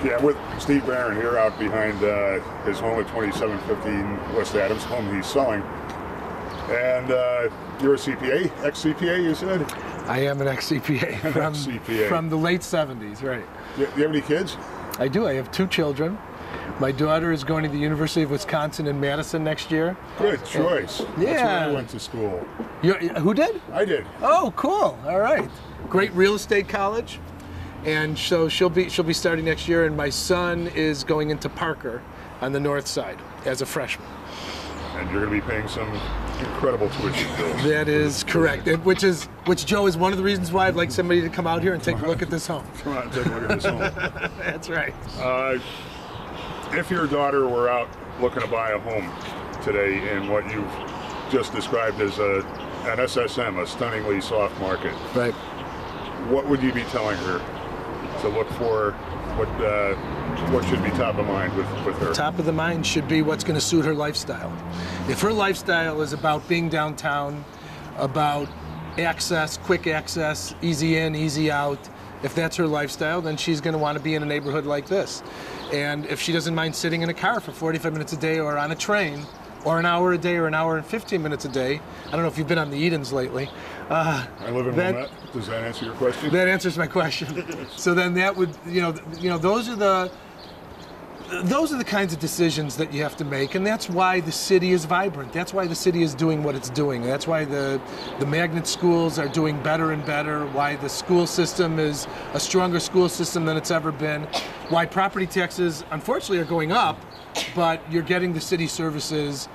Yeah, with Steve Barron here out behind his home at 2715 West Adams, home he's selling. And you're a CPA, ex-CPA, you said? I am an ex-CPA from the late 70s, right. You have any kids? I do. I have 2 children. My daughter is going to the University of Wisconsin in Madison next year. Good choice. Yeah. That's where I went to school. Who did? I did. Oh, cool. All right. Great real estate college. And so she'll be starting next year, and my son is going into Parker on the north side as a freshman. And you're going to be paying some incredible tuition bills. That is correct. Which Joe is one of the reasons why I'd like somebody to come out here and take a look at this home. Come on, take a look at this home. That's right. If your daughter were out looking to buy a home today in what you've just described as an SSM, a stunningly soft market, right, what would you be telling her to look for? What should be top of mind with her? Top of the mind should be what's going to suit her lifestyle. If her lifestyle is about being downtown, about access, quick access, easy in, easy out, if that's her lifestyle, then she's going to want to be in a neighborhood like this. And if she doesn't mind sitting in a car for 45 minutes a day, or on a train, or an hour a day, or an hour and 15 minutes a day, I don't know if you've been on the Edens lately. I live in Wilmette. Does that answer your question? That answers my question. So then that would, those are the kinds of decisions that you have to make, and that's why the city is vibrant. That's why the city is doing what it's doing. That's why the magnet schools are doing better and better, why the school system is a stronger school system than it's ever been, why property taxes, unfortunately, are going up, but you're getting the city services.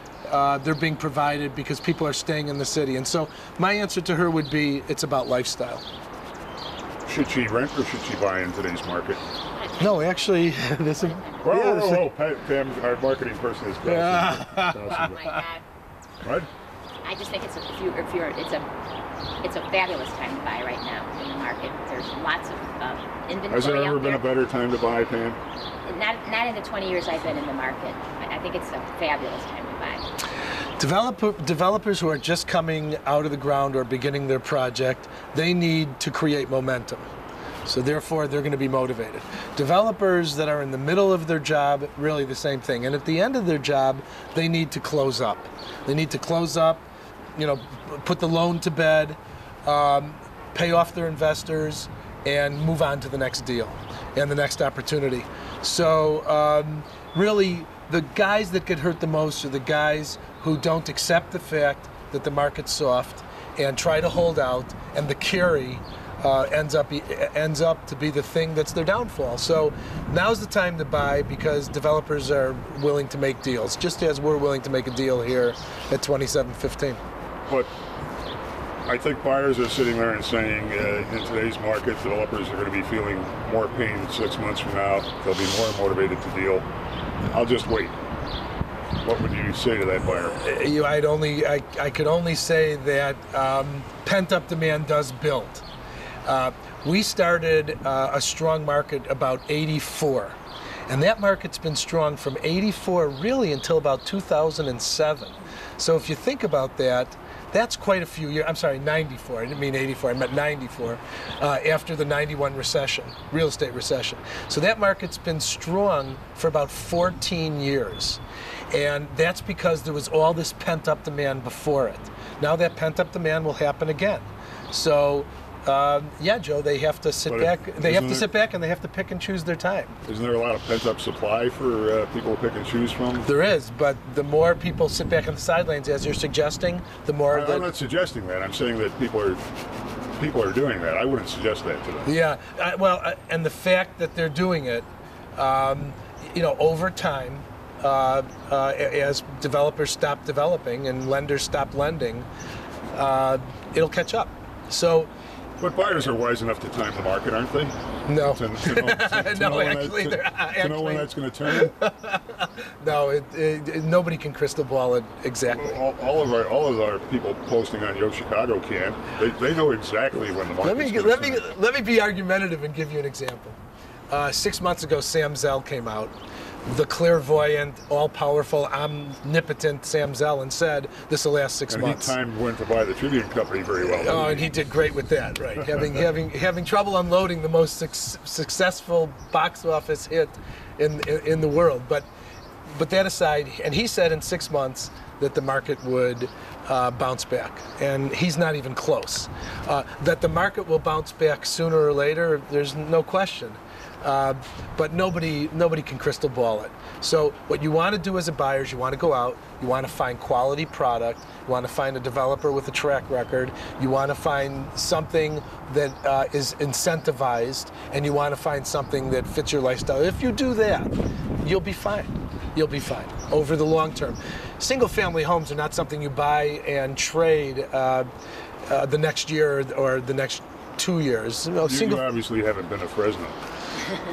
They're being provided because people are staying in the city. And so my answer to her would be, it's about lifestyle. Should she rent or should she buy in today's market? No, actually, this is... Pam, our marketing person is crossing. Oh my God. What? I just think it's a fabulous time to buy right now in the market. There's lots of inventory. Has there ever out been there. a better time to buy, Pam? Not in the 20 years I've been in the market. I think it's a fabulous time to buy. Developers who are just coming out of the ground or beginning their project, they need to create momentum. So therefore, they're going to be motivated. Developers that are in the middle of their job, really the same thing. And at the end of their job, they need to close up. They need to close up, put the loan to bed, pay off their investors, and move on to the next deal and the next opportunity. So really, the guys that get hurt the most are the guys who don't accept the fact that the market's soft and try to hold out, and the carry ends up to be the thing that's their downfall. So now's the time to buy because developers are willing to make deals, just as we're willing to make a deal here at 2715. But I think buyers are sitting there and saying, in today's market, developers are going to be feeling more pain 6 months from now. They'll be more motivated to deal. I'll just wait. What would you say to that buyer? I could only say that pent-up demand does build. We started a strong market about '84, and that market's been strong from '84 really until about 2007. So if you think about that, that's quite a few years. I'm sorry, 94. I didn't mean 84. I meant 94. After the '91 recession, real estate recession. So that market's been strong for about 14 years. And that's because there was all this pent-up demand before it. Now that pent-up demand will happen again. So, yeah, Joe, they have to sit back. They have to sit back and they have to pick and choose their time. Isn't there a lot of pent-up supply for people to pick and choose from? There is, but the more people sit back on the sidelines, as you're suggesting, the more. I'm not suggesting that. I'm saying that people are doing that. I wouldn't suggest that to them. Yeah, and the fact that they're doing it, over time. As developers stop developing and lenders stop lending, it'll catch up. So, but buyers are wise enough to time the market, aren't they? No. To know when that's going to turn. No, nobody can crystal ball it exactly. Well, all of our people posting on YoChicago can. They know exactly when the market's going to turn. Let me be argumentative and give you an example. 6 months ago, Sam Zell came out, the clairvoyant, all-powerful, omnipotent Sam Zell, and said, this will last 6 months. And he timed when to buy the Tribune Company very well. Oh, and he did great with that, right? having trouble unloading the most successful box office hit in the world. But that aside, and he said in 6 months that the market would bounce back, and he's not even close. That the market will bounce back sooner or later, there's no question. But nobody can crystal ball it. So what you want to do as a buyer is you want to go out, you want to find quality product, you want to find a developer with a track record, you want to find something that is incentivized, and you want to find something that fits your lifestyle. If you do that, you'll be fine. You'll be fine over the long term. Single-family homes are not something you buy and trade the next year or the next 2 years. You obviously haven't been to Fresno.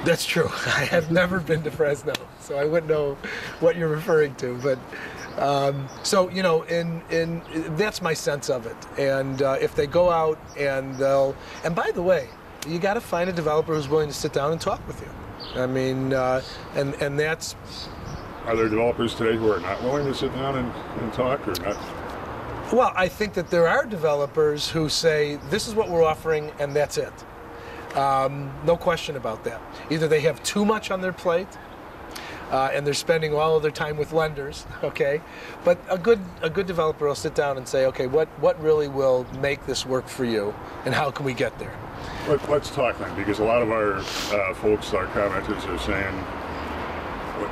That's true. I have never been to Fresno, so I wouldn't know what you're referring to. But so that's my sense of it. And if they go out and by the way, you got to find a developer who's willing to sit down and talk with you. I mean, and that's. Are there developers today who are not willing to sit down and talk, or not? Well, I think that there are developers who say, this is what we're offering, and that's it. No question about that. Either they have too much on their plate, and they're spending all of their time with lenders, okay? But a good developer will sit down and say, okay, what really will make this work for you, and how can we get there? Let's talk then, because a lot of our folks, our commenters, are saying,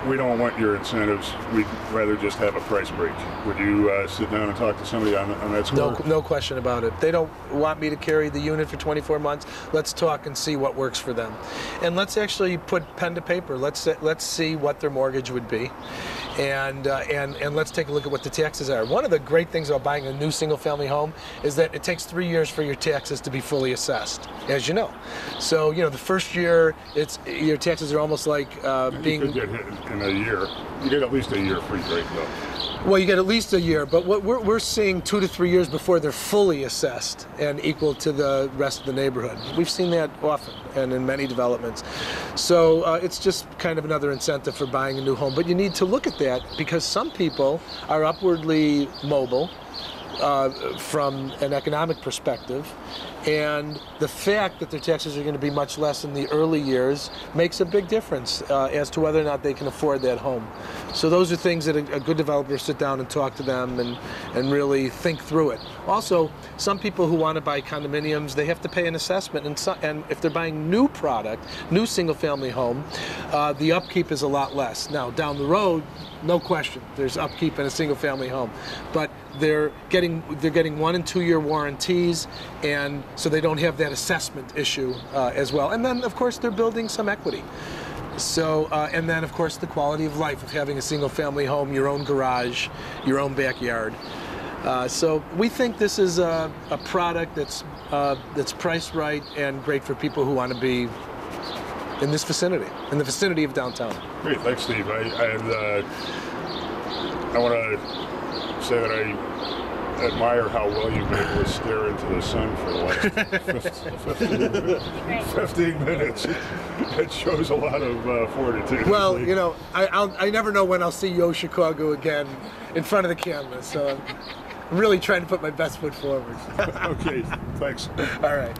we don't want your incentives. We'd rather just have a price break. Would you sit down and talk to somebody on that score? No question about it. They don't want me to carry the unit for 24 months. Let's talk and see what works for them. And let's actually put pen to paper. Let's see what their mortgage would be. And let's take a look at what the taxes are. One of the great things about buying a new single-family home is that it takes 3 years for your taxes to be fully assessed, as you know. So, the first year, your taxes are almost like being... You could get hit in a year. You get at least a year free break, though. Well, you get at least a year, but what we're seeing 2 to 3 years before they're fully assessed and equal to the rest of the neighborhood. We've seen that often and in many developments. So it's just kind of another incentive for buying a new home. But you need to look at that because some people are upwardly mobile from an economic perspective, and the fact that their taxes are going to be much less in the early years makes a big difference as to whether or not they can afford that home. So those are things that a good developer sit down and talk to them and really think through it. Also, some people who want to buy condominiums, they have to pay an assessment, and if they're buying new product, new single-family home, the upkeep is a lot less. Now, down the road, no question, there's upkeep in a single-family home, but they're getting 1 and 2 year warranties, and so they don't have that assessment issue as well. And then, of course, they're building some equity. So, and then, of course, the quality of life of having a single-family home, your own garage, your own backyard. So we think this is a product that's priced right and great for people who want to be in this vicinity, in the vicinity of downtown. Great, thanks, Steve. I want to say that I admire how well you've been able to stare into the sun for the last 15 minutes. It shows a lot of fortitude. Well, I never know when I'll see YoChicago again in front of the camera, so I'm really trying to put my best foot forward. Okay, thanks. All right.